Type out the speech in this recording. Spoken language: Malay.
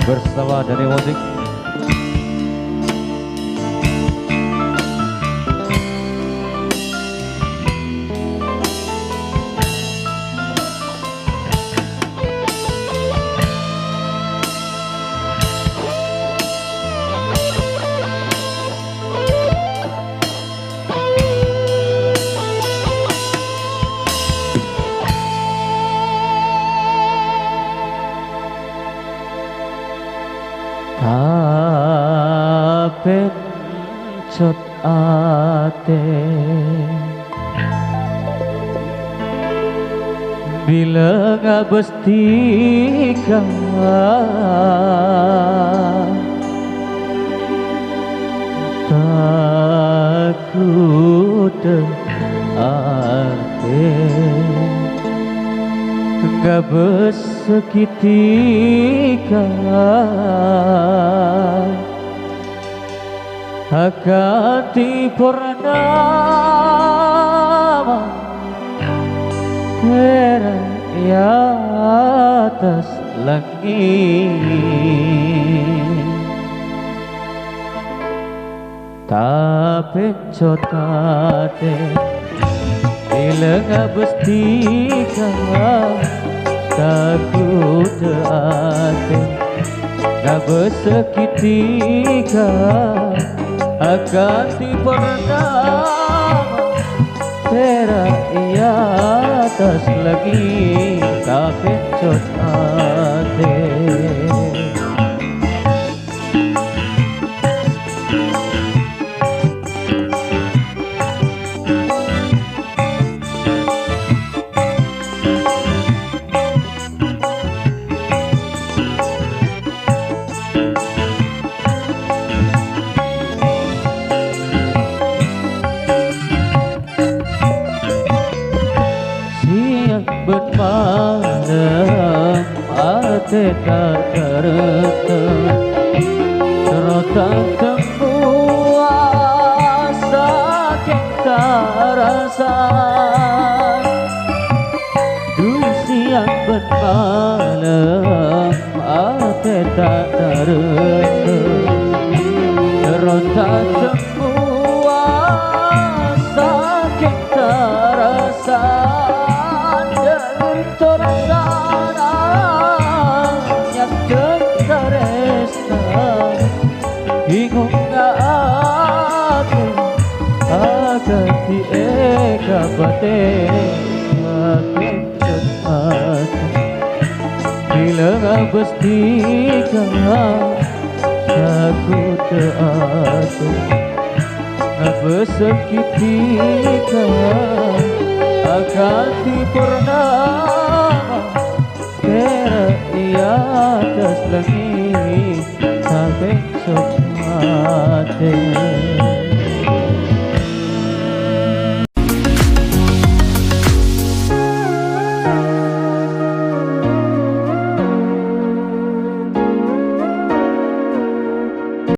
bersama dari musik. Pencut ate bila ngabestika takut ate ngabesekitika Hakati purnama Tera ya atas langit Tapencot ate bila ngabestika takut ate ngabesekitika akan dipernama Tera ia atas lagi Tapencot ate bermalam ate tak tertem terotak tembuas sakit terasa siang bermalam ate tak tertem terotak tembuas sakit terasa Ingon nga ate agati eka bate Tapencot ate bila ngabestika takut ate ngabesekitika agati purnama Tera ia atas langit Tapencot ate